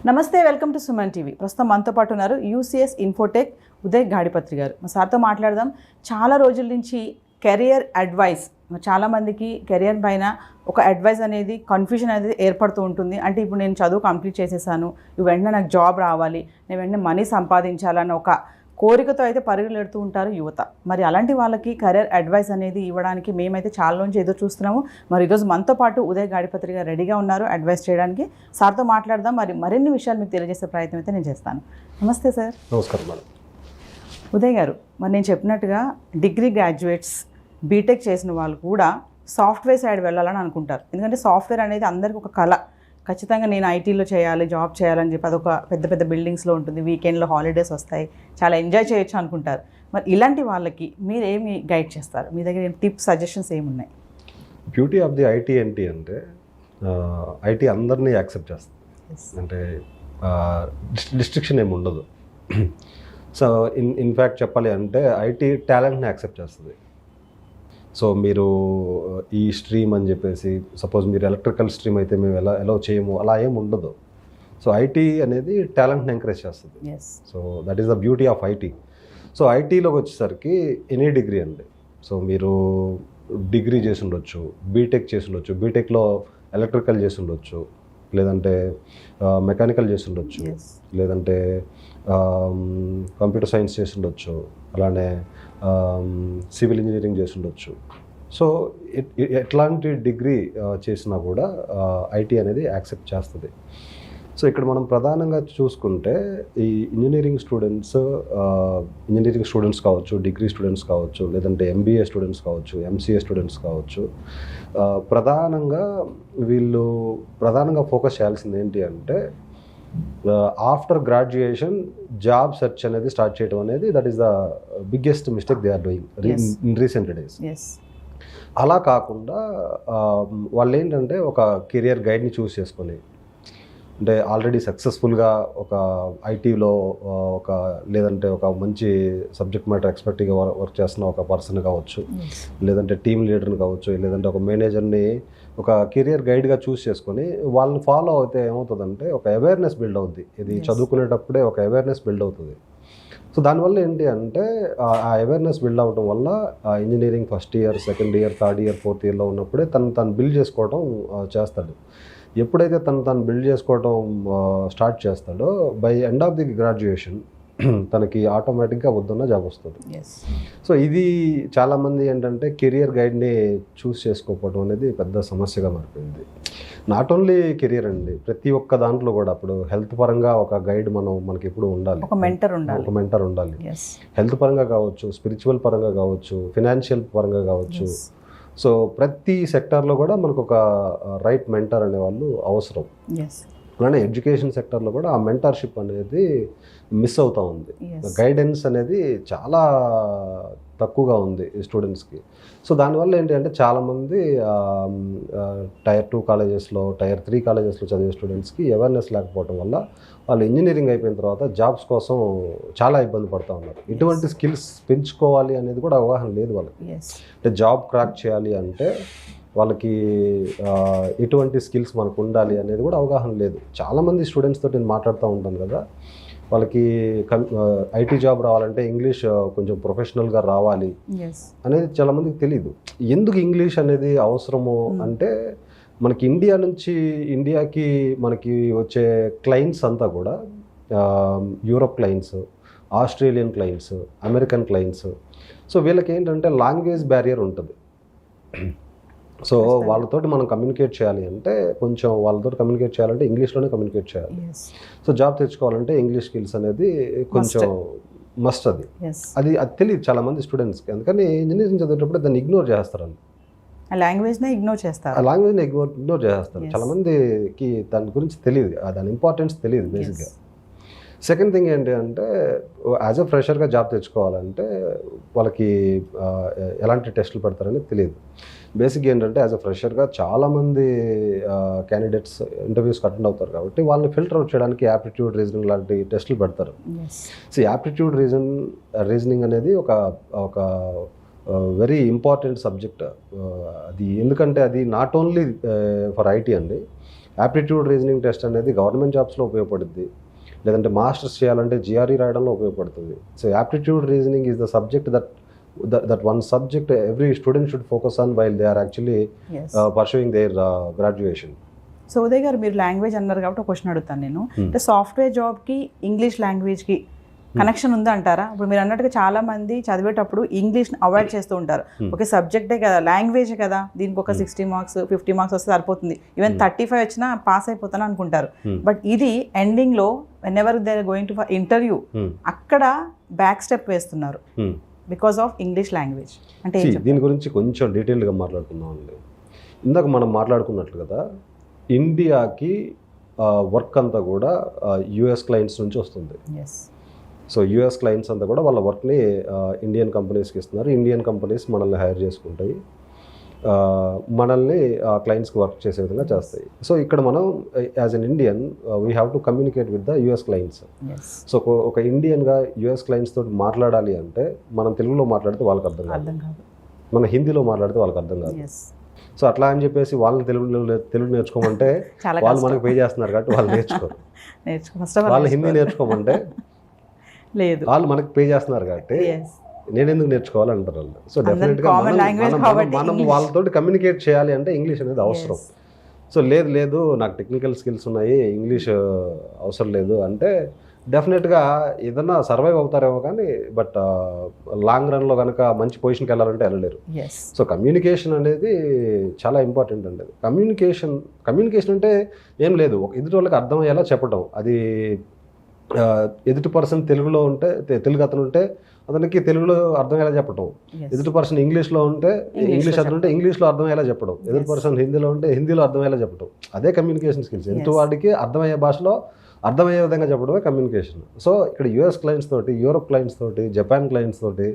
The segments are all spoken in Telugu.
నమస్తే, వెల్కమ్ టు సుమన్ టీవీ. ప్రస్తుతం మనతో పాటు ఉన్నారు యూసీఎస్ ఇన్ఫోటెక్ ఉదయ్ గాడిపత్రి గారు. మా సార్తో మాట్లాడదాం. చాలా రోజుల నుంచి కెరియర్ అడ్వైస్, చాలామందికి కెరియర్ పైన ఒక అడ్వైస్ అనేది కన్ఫ్యూజన్ అనేది ఏర్పడుతూ ఉంటుంది. అంటే ఇప్పుడు నేను చదువు కంప్లీట్ చేసేసాను, వెంటనే నాకు జాబ్ రావాలి, నేను వెంటనే మనీ సంపాదించాలన్న ఒక కోరికతో అయితే పరుగులెడుతూ ఉంటారు యువత. మరి అలాంటి వాళ్ళకి కెరియర్ అడ్వైస్ అనేది ఇవ్వడానికి మేమైతే చాలా నుంచి ఎదురు చూస్తున్నాము. మరి ఈరోజు మనతో పాటు ఉదయ్ గాడిపత్రి గారు రెడీగా ఉన్నారు అడ్వైస్ చేయడానికి. సార్తో మాట్లాడదాం. మరి మరిన్ని విషయాలు మీకు తెలియజేసే ప్రయత్నం అయితే నేను చేస్తాను. నమస్తే సార్. నమస్కారం మేడం. ఉదయ్ గారు, మరి నేను చెప్పినట్టుగా డిగ్రీ గ్రాడ్యుయేట్స్, బీటెక్ చేసిన వాళ్ళు కూడా సాఫ్ట్వేర్ సైడ్ వెళ్ళాలని అనుకుంటారు. ఎందుకంటే సాఫ్ట్వేర్ అనేది అందరికీ ఒక కళ. ఖచ్చితంగా నేను ఐటీలో చేయాలి, జాబ్ చేయాలని చెప్పి అదొక పెద్ద పెద్ద బిల్డింగ్స్లో ఉంటుంది, వీకెండ్లో హాలిడేస్ వస్తాయి, చాలా ఎంజాయ్ చేయొచ్చు అనుకుంటారు. మరి ఇలాంటి వాళ్ళకి మీరు ఏమి గైడ్ చేస్తారు? మీ దగ్గర టిప్స్, సజెషన్స్ ఏమున్నాయి? బ్యూటీ ఆఫ్ ది ఐటీ ఏంటి అంటే ఐటీ అందరినీ యాక్సెప్ట్ చేస్తుంది. అంటే డిస్ట్రిక్షన్ ఏమి ఉండదు. సో ఇన్ఫ్యాక్ట్ చెప్పాలి అంటే ఐటీ టాలెంట్ని యాక్సెప్ట్ చేస్తుంది. సో మీరు ఈ స్ట్రీమ్ అని చెప్పేసి, సపోజ్ మీరు ఎలక్ట్రికల్ స్ట్రీమ్ అయితే మేము ఎలా చేయము, అలా ఏమి ఉండదు. సో ఐటీ అనేది టాలెంట్ని ఎంకరేజ్ చేస్తుంది. So that is the beauty of IT. So ఐటీలోకి వచ్చేసరికి ఎనీ డిగ్రీ అండి. సో మీరు డిగ్రీ చేసి ఉండొచ్చు, బీటెక్ చేసి ఉండొచ్చు, బీటెక్లో ఎలక్ట్రికల్ చేసి ఉండొచ్చు, లేదంటే మెకానికల్ చేసి ఉండొచ్చు, లేదంటే కంప్యూటర్ సైన్స్ చేసి ఉండొచ్చు, అలానే సివిల్ ఇంజనీరింగ్ చేసి ఉండొచ్చు. సో ఎట్లాంటి డిగ్రీ చేసినా కూడా ఐటీ అనేది యాక్సెప్ట్ చేస్తుంది. సో ఇక్కడ మనం ప్రధానంగా చూసుకుంటే ఈ ఇంజనీరింగ్ స్టూడెంట్స్ కావచ్చు, డిగ్రీ స్టూడెంట్స్ కావచ్చు, లేదంటే ఎంబీఏ స్టూడెంట్స్ కావచ్చు, ఎంసీఏ స్టూడెంట్స్ కావచ్చు, ప్రధానంగా ఫోకస్ చేయాల్సింది ఏంటి అంటే ఆఫ్టర్ గ్రాడ్యుయేషన్ జాబ్ సెర్చ్ అనేది స్టార్ట్ చేయడం అనేది that is the biggest mistake they are doing in recent days. అలా కాకుండా వాళ్ళు ఏంటంటే ఒక కెరియర్ గైడ్ని చూస్ చేసుకొని, అంటే ఆల్రెడీ సక్సెస్ఫుల్గా ఒక ఐటీలో లేదంటే ఒక మంచి సబ్జెక్ట్ మ్యాటర్ ఎక్స్పర్ట్గా వర్క్ చేస్తున్న ఒక పర్సన్ కావచ్చు, లేదంటే టీమ్ లీడర్ని కావచ్చు, లేదంటే ఒక మేనేజర్ని ఒక కెరియర్ గైడ్గా చూస్ చేసుకొని వాళ్ళని ఫాలో అయితే ఏమవుతుందంటే ఒక అవేర్నెస్ బిల్డ్ అవుతుంది. ఇది చదువుకునేటప్పుడే ఒక అవేర్నెస్ బిల్డ్ అవుతుంది. సో దానివల్ల ఏంటి అంటే ఆ అవేర్నెస్ బిల్డ్ అవ్వడం వల్ల engineering first year, second year, third year, fourth ఇయర్లో ఉన్నప్పుడే తను బిల్డ్ చేసుకోవడం చేస్తాడు. ఎప్పుడైతే తను బిల్డ్ చేసుకోవడం స్టార్ట్ చేస్తాడో by end of the graduation తనకి ఆటోమేటిక్గా వద్దున్న జాబ్ వస్తుంది. సో ఇది చాలామంది ఏంటంటే కెరియర్ గైడ్ని చూస్ చేసుకోకపోవడం అనేది పెద్ద సమస్యగా మారిపోయింది. నాట్ ఓన్లీ కెరియర్ అండి, ప్రతి ఒక్క దాంట్లో కూడా. ఇప్పుడు హెల్త్ పరంగా ఒక గైడ్ మనకి ఎప్పుడు ఉండాలి, ఒక మెంటర్ ఉండాలి. హెల్త్ పరంగా కావచ్చు, స్పిరిచువల్ పరంగా కావచ్చు, ఫినాన్షియల్ పరంగా కావచ్చు. సో ప్రతి సెక్టార్లో కూడా మనకు ఒక రైట్ మెంటర్ అనేవాళ్ళు అవసరం. అలానే ఎడ్యుకేషన్ సెక్టర్లో కూడా ఆ మెంటర్షిప్ అనేది మిస్ అవుతూ ఉంది. గైడెన్స్ అనేది చాలా తక్కువగా ఉంది స్టూడెంట్స్కి. సో దానివల్ల ఏంటి అంటే చాలామంది టైర్ 2 కాలేజెస్లో, టైర్ 3 కాలేజెస్లో చదివే స్టూడెంట్స్కి అవేర్నెస్ లేకపోవడం వల్ల వాళ్ళు ఇంజనీరింగ్ అయిపోయిన తర్వాత జాబ్స్ కోసం చాలా ఇబ్బంది పడుతూ ఉన్నారు. ఇటువంటి స్కిల్స్ పెంచుకోవాలి అనేది కూడా అవగాహన లేదు వాళ్ళకి. అంటే జాబ్ క్రాక్ చేయాలి అంటే వాళ్ళకి ఎటువంటి స్కిల్స్ మనకు ఉండాలి అనేది కూడా అవగాహన లేదు. చాలామంది స్టూడెంట్స్ తోటి నేను మాట్లాడుతూ ఉంటాను కదా, వాళ్ళకి ఐటీ జాబ్ రావాలంటే ఇంగ్లీష్ కొంచెం ప్రొఫెషనల్గా రావాలి అనేది చాలామందికి తెలియదు. ఎందుకు ఇంగ్లీష్ అనేది అవసరము అంటే మనకి ఇండియాకి మనకి వచ్చే క్లయింట్స్ అంతా కూడా Europe clients, Australian clients, American clients. So వీళ్ళకి ఏంటంటే లాంగ్వేజ్ బ్యారియర్ ఉంటుంది. సో వాళ్ళతోటి మనం కమ్యూనికేట్ చేయాలి అంటే ఇంగ్లీష్లోనే కమ్యూనికేట్ చేయాలి. సో జాబ్ తెచ్చుకోవాలంటే ఇంగ్లీష్ స్కిల్స్ అనేది కొంచెం మస్ట్. అది తెలియదు చాలామంది స్టూడెంట్స్కి. అందుకని ఇంజనీరింగ్ చదివేటప్పుడు దాన్ని ఇగ్నోర్ చేస్తారు. ఆ లాంగ్వేజ్ని ఇగ్నోర్ చేస్తారు. చాలామందికి దాని గురించి తెలియదు, దాని ఇంపార్టెన్స్ తెలియదు బేసిక్గా. సెకండ్ థింగ్ ఏంటి అంటే యాజ్ అ ఫ్రెషర్గా జాబ్ తెచ్చుకోవాలంటే వాళ్ళకి ఎలాంటి టెస్టులు పెడతారని తెలియదు. బేసిక్గా ఏంటంటే యాజ్ అ ఫ్రెషర్గా చాలామంది క్యాండిడేట్స్ ఇంటర్వ్యూస్కి అటెండ్ అవుతారు కాబట్టి వాళ్ళని ఫిల్టర్ అవుట్ చేయడానికి యాప్టిట్యూడ్, రీజనింగ్ లాంటి టెస్టులు పెడతారు. సో యాప్టిట్యూడ్, రీజనింగ్ అనేది ఒక వెరీ ఇంపార్టెంట్ సబ్జెక్ట్. అది ఎందుకంటే అది నాట్ ఓన్లీ ఫర్ ఐటీ అండి. యాప్టిట్యూడ్ రీజనింగ్ టెస్ట్ అనేది గవర్నమెంట్ జాబ్స్లో ఉపయోగపడుద్ది, లేదంటే మాస్టర్స్ చేయాలంటే జిఆర్ఈ రాయడంలో ఉపయోగపడుతుంది. So aptitude reasoning is the subject that one subject every student should focus on while they are actually pursuing their graduation. So Uday గారు, మీరు లాంగ్వేజ్ అన్నారు కాబట్టి ఒక క్వశ్చన్ అడుగుతాను నేను. అంటే సాఫ్ట్వేర్ జాబ్కి ఇంగ్లీష్ లాంగ్వేజ్కి కనెక్షన్ ఉందా అంటారా? ఇప్పుడు మీరు అన్నట్టుగా చాలా మంది చదివేటప్పుడు ఇంగ్లీష్ని అవాయిడ్ చేస్తూ ఉంటారు. ఓకే, సబ్జెక్టే కదా, లాంగ్వేజే కదా, దీనికి ఒక 60 మార్క్స్ 50 మార్క్స్ వస్తే సరిపోతుంది, ఈవెన్ 35 వచ్చినా పాస్ అయిపోతాను అనుకుంటారు. బట్ ఇది ఎండింగ్లో whenever they are going to for interview, అక్కడ బ్యాక్ స్టెప్ వేస్తున్నారు బికాస్ ఆఫ్ ఇంగ్లీష్ లాంగ్వేజ్. అంటే దీని గురించి కొంచెం డీటెయిల్గా మాట్లాడుకుందాం అండి. ఇందాక మనం మాట్లాడుకున్నట్లు కదా, ఇండియాకి వర్క్ అంతా కూడా యుఎస్ క్లయింట్స్ నుంచి వస్తుంది. సో యుఎస్ క్లయింట్స్ అంతా కూడా వాళ్ళ వర్క్ని ఇండియన్ కంపెనీస్కి ఇస్తున్నారు. ఇండియన్ కంపెనీస్ మనల్ని హైర్ చేసుకుంటాయి, మనల్ని క్లయింట్స్కి వర్క్ చేసే విధంగా చేస్తాయి. సో ఇక్కడ మనం as an Indian we have to communicate with the US clients. So ఒక ఇండియన్గా యుఎస్ క్లయింట్స్ తోటి మాట్లాడాలి అంటే మనం తెలుగులో మాట్లాడితే వాళ్ళకి అర్థం కాదు, మన హిందీలో మాట్లాడితే వాళ్ళకి అర్థం కాదు. సో అట్లా అని చెప్పేసి వాళ్ళని తెలుగు నేర్చుకోమంటే వాళ్ళు మనకు పే చేస్తున్నారు కాబట్టి వాళ్ళు నేర్చుకోరు. వాళ్ళు హిందీ నేర్చుకోమంటే లేదు, వాళ్ళు మనకు పే చేస్తున్నారు కాబట్టి నేను ఎందుకు నేర్చుకోవాలంటారు వాళ్ళు. సో డెఫినెట్గా మనం వాళ్ళతో కమ్యూనికేట్ చేయాలి అంటే ఇంగ్లీష్ అనేది అవసరం. సో లేదు నాకు టెక్నికల్ స్కిల్స్ ఉన్నాయి, ఇంగ్లీష్ అవసరం లేదు అంటే డెఫినెట్గా ఏదన్నా సర్వైవ్ అవుతారేమో కానీ బట్ లాంగ్ రన్లో కనుక మంచి పొజిషన్కి వెళ్ళాలంటే వెళ్ళలేరు. సో కమ్యూనికేషన్ అనేది చాలా ఇంపార్టెంట్ అండి. కమ్యూనికేషన్ అంటే ఏం లేదు, ఎదుటి వాళ్ళకి అర్థమయ్యేలా చెప్పడం. అది ఎదుటి పర్సన్ తెలుగులో ఉంటే తెలుగు అతను ఉంటే అతనికి తెలుగులో అర్థమయ్యేలా చెప్పడం, ఎదుటి పర్సన్ ఇంగ్లీష్లో ఉంటే ఇంగ్లీష్ అతను ఉంటే ఇంగ్లీష్లో అర్థమయ్యేలా చెప్పడం, ఎదుటి పర్సన్ హిందీలో ఉంటే హిందీలో అర్థమయ్యేలా చెప్పడం. అదే కమ్యూనికేషన్ స్కిల్స్. ఎదుటి వాడికి అర్థమయ్యే భాషలో అర్థమయ్యే విధంగా చెప్పడమే కమ్యూనికేషన్. సో ఇక్కడ యుఎస్ క్లయింట్స్ తోటి, యూరోప్ క్లయింట్స్ తోటి, జపాన్ క్లయింట్స్ తోటి,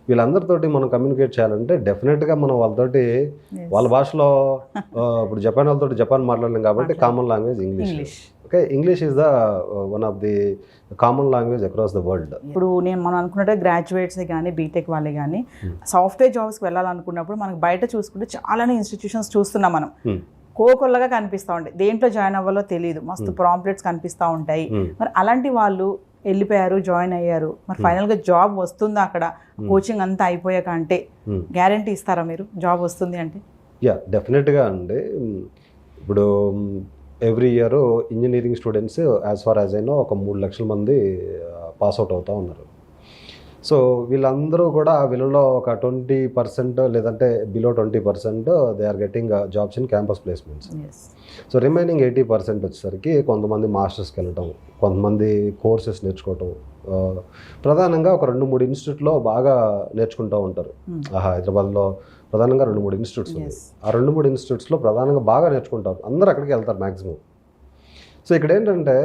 వీళ్ళందరితోటి మనం కమ్యూనికేట్ చేయాలంటే డెఫినెట్గా మనం వాళ్ళతోటి వాళ్ళ భాషలో, ఇప్పుడు జపాన్ వాళ్ళతోటి జపాన్ మాట్లాడలేం కాబట్టి common language English. Okay, English is the one of the common language across the world. ఇప్పుడు మనం అనుకున్నట్టు గ్రాడ్యుయేట్స్ కానీ బీటెక్ వాళ్ళే కానీ సాఫ్ట్వేర్ జాబ్స్కి వెళ్ళాలనుకున్నప్పుడు మనకు బయట చూసుకుంటే చాలానే ఇన్స్టిట్యూషన్స్ చూస్తున్నాం మనం. కోకొల్లగా కనిపిస్తూ ఉంటాయి, దేంట్లో జాయిన్ అవ్వాలో తెలియదు, మస్తు ప్రాంప్లెట్స్ కనిపిస్తూ ఉంటాయి. మరి అలాంటి వాళ్ళు వెళ్ళిపోయారు, జాయిన్ అయ్యారు, మరి ఫైనల్గా జాబ్ వస్తుందా అక్కడ కోచింగ్ అంతా అయిపోయాక? అంటే గ్యారంటీ ఇస్తారా మీరు జాబ్ వస్తుంది అంటే? డెఫినెట్గా అండి. ఇప్పుడు every year engineering students as far as అయినా ఒక 3 లక్షల మంది పాస్అవుట్ అవుతూ ఉన్నారు. సో వీళ్ళందరూ కూడా వీళ్ళలో ఒక 20% లేదంటే below 20% they are getting jobs in campus placements. So remaining 80% వచ్చేసరికి కొంతమంది మాస్టర్స్కి వెళ్ళటం, కొంతమంది కోర్సెస్ నేర్చుకోవటం. ప్రధానంగా ఒక 2-3 ఇన్స్టిట్యూట్లో బాగా నేర్చుకుంటూ ఉంటారు. హైదరాబాద్లో ప్రధానంగా 2-3 ఇన్స్టిట్యూట్స్ ఉన్నాయి. ఆ 2-3 ఇన్స్టిట్యూట్స్లో ప్రధానంగా బాగా నేర్చుకుంటారు, అందరూ అక్కడికి వెళ్తారు మ్యాక్సిమం. సో ఇక్కడ ఏంటంటే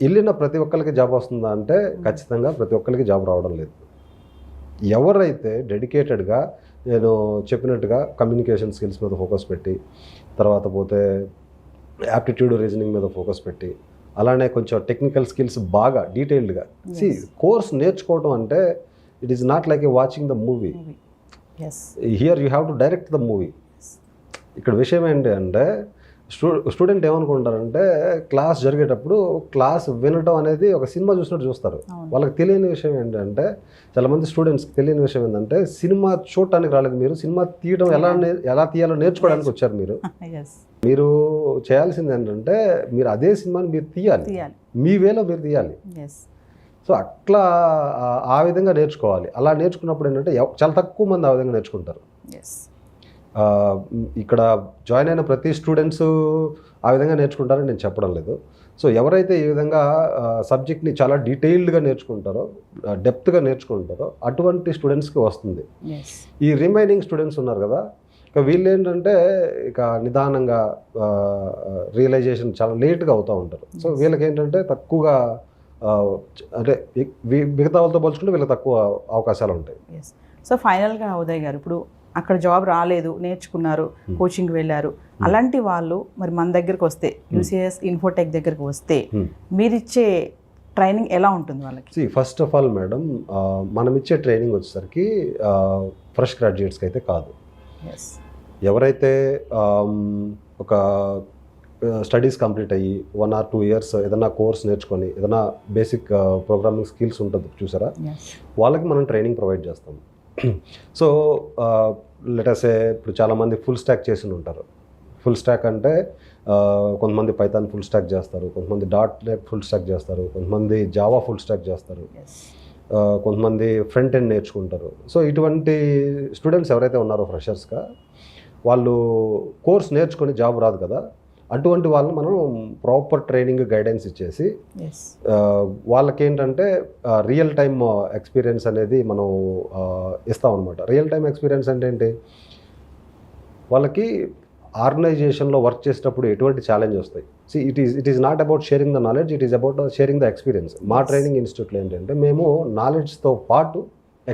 వెళ్ళిన ప్రతి ఒక్కరికి జాబ్ వస్తుందా అంటే ఖచ్చితంగా ప్రతి ఒక్కరికి జాబ్ రావడం లేదు. ఎవరైతే డెడికేటెడ్గా నేను చెప్పినట్టుగా కమ్యూనికేషన్ స్కిల్స్ మీద ఫోకస్ పెట్టి, తర్వాత పోతే యాప్టిట్యూడ్ రీజనింగ్ మీద ఫోకస్ పెట్టి, అలానే కొంచెం టెక్నికల్ స్కిల్స్ బాగా డీటెయిల్డ్గా కోర్స్ నేర్చుకోవడం అంటే it is not like A watching the movie. Here you have to direct the movie. ఇక్కడ విషయం ఏంటి అంటే స్టూడెంట్ ఏమనుకుంటారంటే క్లాస్ జరిగేటప్పుడు క్లాస్ వినటం అనేది ఒక సినిమా చూసినట్టు చూస్తారు. వాళ్ళకి తెలియని విషయం ఏంటంటే, చాలామంది స్టూడెంట్స్కి తెలియని విషయం ఏంటంటే సినిమా చూడటానికి రాలేదు మీరు, సినిమా తీయడం ఎలా తీయాలో నేర్చుకోవడానికి వచ్చారు మీరు. మీరు చేయాల్సింది ఏంటంటే మీరు అదే సినిమాని మీరు తీయాలి, మీ వేలో మీరు తీయాలి. సో అట్లా ఆ విధంగా నేర్చుకోవాలి. అలా నేర్చుకున్నప్పుడు ఏంటంటే చాలా తక్కువ మంది ఆ విధంగా నేర్చుకుంటారు. ఇక్కడ జాయిన్ అయిన ప్రతి స్టూడెంట్స్ ఆ విధంగా నేర్చుకుంటారని నేను చెప్పడం లేదు. సో ఎవరైతే ఈ విధంగా సబ్జెక్ట్ని చాలా డీటెయిల్డ్గా నేర్చుకుంటారో, డెప్త్గా నేర్చుకుంటారో అటువంటి స్టూడెంట్స్కి వస్తుంది. ఈ రిమైనింగ్ స్టూడెంట్స్ ఉన్నారు కదా, ఇక వీళ్ళు ఏంటంటే ఇక నిదానంగా రియలైజేషన్ చాలా లేట్గా అవుతూ ఉంటారు. సో వీళ్ళకి ఏంటంటే తక్కువగా, అంటే మిగతా వాళ్ళతో పోల్చుకుంటే వీళ్ళకి తక్కువ అవకాశాలు ఉంటాయి. సో ఫైనల్గా ఉదయ్ గారు, ఇప్పుడు అక్కడ జాబ్ రాలేదు, నేర్చుకున్నారు, కోచింగ్కి వెళ్ళారు, అలాంటి వాళ్ళు మరి మన దగ్గరికి వస్తే, యూసీఎస్ ఇన్ఫోటెక్ దగ్గరికి వస్తే మీరిచ్చే ట్రైనింగ్ ఎలా ఉంటుంది వాళ్ళకి? ఫస్ట్ ఆఫ్ ఆల్ మేడం, మనం ఇచ్చే ట్రైనింగ్ వచ్చేసరికి ఫ్రెష్ గ్రాడ్యుయేట్స్కి అయితే కాదు. ఎస్. ఎవరైతే ఒక స్టడీస్ కంప్లీట్ అయ్యి 1 or 2 years ఏదైనా కోర్స్ నేర్చుకొని ఏదైనా బేసిక్ ప్రోగ్రామింగ్ స్కిల్స్ ఉంటుంది చూసారా, వాళ్ళకి మనం ట్రైనింగ్ ప్రొవైడ్ చేస్తాం. సో లెటసే ఇప్పుడు చాలామంది ఫుల్ స్టాక్ చేసి ఉంటారు. ఫుల్ స్టాక్ అంటే కొంతమంది పైథాన్ ఫుల్ స్టాక్ చేస్తారు, కొంతమంది .NET ఫుల్ స్టాక్ చేస్తారు, కొంతమంది జావా ఫుల్ స్టాక్ చేస్తారు, కొంతమంది ఫ్రంట్ ఎండ్ నేర్చుకుంటారు. సో ఇటువంటి స్టూడెంట్స్ ఎవరైతే ఉన్నారో ఫ్రెషర్స్గా, వాళ్ళు కోర్స్ నేర్చుకొని జాబ్ రాదు కదా, అటువంటి వాళ్ళని మనం ప్రాపర్ ట్రైనింగ్ గైడెన్స్ ఇచ్చేసి వాళ్ళకేంటంటే రియల్ టైమ్ ఎక్స్పీరియన్స్ అనేది మనం ఇస్తాం అనమాట. రియల్ టైమ్ ఎక్స్పీరియన్స్ అంటే ఏంటి, వాళ్ళకి ఆర్గనైజేషన్లో వర్క్ చేసేటప్పుడు ఎటువంటి ఛాలెంజ్ వస్తాయి. It is not about sharing the knowledge, it is about sharing the experience. మా ట్రైనింగ్ ఇన్స్టిట్యూట్లో ఏంటంటే మేము నాలెడ్జ్తో పాటు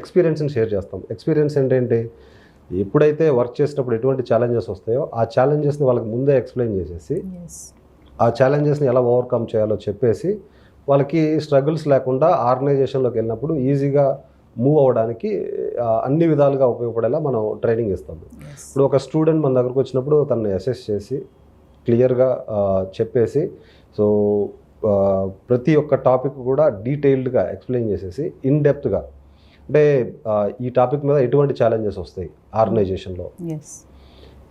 ఎక్స్పీరియన్స్ని షేర్ చేస్తాం. ఎక్స్పీరియన్స్ ఏంటంటే ఎప్పుడైతే వర్క్ చేసేటప్పుడు ఎటువంటి ఛాలెంజెస్ వస్తాయో ఆ ఛాలెంజెస్ని వాళ్ళకి ముందే ఎక్స్ప్లెయిన్ చేసేసి ఆ ఛాలెంజెస్ని ఎలా ఓవర్కమ్ చేయాలో చెప్పేసి వాళ్ళకి స్ట్రగుల్స్ లేకుండా ఆర్గనైజేషన్లోకి వెళ్ళినప్పుడు ఈజీగా మూవ్ అవ్వడానికి అన్ని విధాలుగా ఉపయోగపడేలా మనం ట్రైనింగ్ ఇస్తాము. ఇప్పుడు ఒక స్టూడెంట్ మన దగ్గరకు వచ్చినప్పుడు తనని అసెస్ చేసి క్లియర్గా చెప్పేసి, సో ప్రతి ఒక్క టాపిక్ కూడా డీటెయిల్డ్గా ఎక్స్ప్లెయిన్ చేసేసి ఇన్ డెప్త్గా, అంటే ఈ టాపిక్ మీద ఎటువంటి ఛాలెంజెస్ వస్తాయి ఆర్గనైజేషన్లో,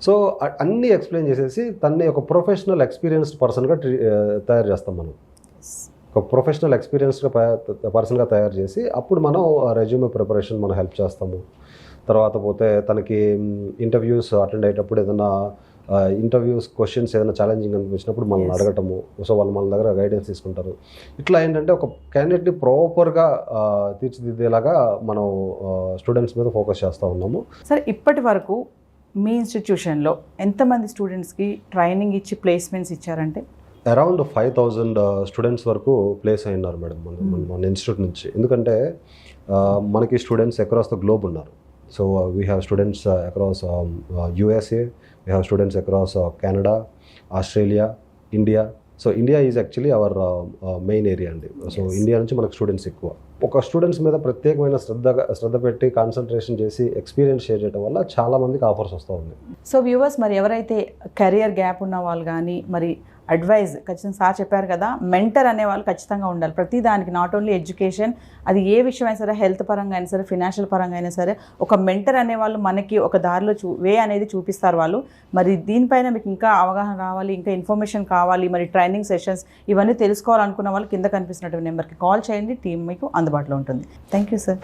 సో అన్నీ ఎక్స్ప్లెయిన్ చేసేసి తన్ని ఒక ప్రొఫెషనల్ ఎక్స్పీరియన్స్డ్ పర్సన్గా తయారు చేస్తాం మనం. ఒక ప్రొఫెషనల్ ఎక్స్పీరియన్స్డ్ పర్సన్గా తయారు చేసి అప్పుడు మనం రెజ్యూమే ప్రిపరేషన్ మనం హెల్ప్ చేస్తాము. తర్వాత పోతే తనకి ఇంటర్వ్యూస్ అటెండ్ అయ్యేటప్పుడు ఏదైనా ఇంటర్వ్యూస్ క్వశ్చన్స్ ఏదైనా ఛాలెంజింగ్ అనిపించినప్పుడు మనల్ని అడగటము, సో వాళ్ళు మన దగ్గర గైడెన్స్ తీసుకుంటారు. ఇట్లా ఏంటంటే ఒక క్యాండిడేట్ని ప్రాపర్గా తీర్చిదిద్దేలాగా మనం స్టూడెంట్స్ మీద ఫోకస్ చేస్తూ ఉన్నాము. సరే, ఇప్పటి వరకు మీ ఇన్స్టిట్యూషన్లో ఎంతమంది స్టూడెంట్స్కి ట్రైనింగ్ ఇచ్చి ప్లేస్మెంట్స్ ఇచ్చారంటే? అరౌండ్ 5,000 స్టూడెంట్స్ వరకు ప్లేస్ అయినారు మేడం మన ఇన్స్టిట్యూట్ నుంచి. ఎందుకంటే మనకి స్టూడెంట్స్ అక్రాస్ ద గ్లోబ్ ఉన్నారు. So we have students across USA, we have students across Canada, Australia, India. So India is actually our main area అండి. సో ఇండియా నుంచి మనకు స్టూడెంట్స్ ఎక్కువ. ఒక స్టూడెంట్స్ మీద ప్రత్యేకమైన శ్రద్ధ పెట్టి కాన్సన్ట్రేషన్ చేసి ఎక్స్పీరియన్స్ షేర్ చేయడం వల్ల చాలా మందికి ఆఫర్స్ వస్తూ ఉన్నాయి. సో వ్యూవర్స్, మరి ఎవరైతే కెరియర్ గ్యాప్ ఉన్న వాళ్ళు కానీ, మరి అడ్వైజ్ ఖచ్చితంగా సార్ చెప్పారు కదా, మెంటర్ అనేవాళ్ళు ఖచ్చితంగా ఉండాలి ప్రతి దానికి. నాట్ ఓన్లీ ఎడ్యుకేషన్, అది ఏ విషయం అయినా సరే, హెల్త్ పరంగా అయినా సరే, ఫినాన్షియల్ పరంగా అయినా సరే, ఒక మెంటర్ అనేవాళ్ళు మనకి ఒక దారిలో వే అనేది చూపిస్తారు వాళ్ళు. మరి దీనిపైన మీకు ఇంకా అవగాహన రావాలి, ఇంకా ఇన్ఫర్మేషన్ కావాలి, మరి ట్రైనింగ్ సెషన్స్ ఇవన్నీ తెలుసుకోవాలనుకున్న వాళ్ళు కింద కనిపిస్తున్నటువంటి నెంబర్కి కాల్ చేయండి, టీం మీకు అందుబాటులో ఉంటుంది. Thank you sir.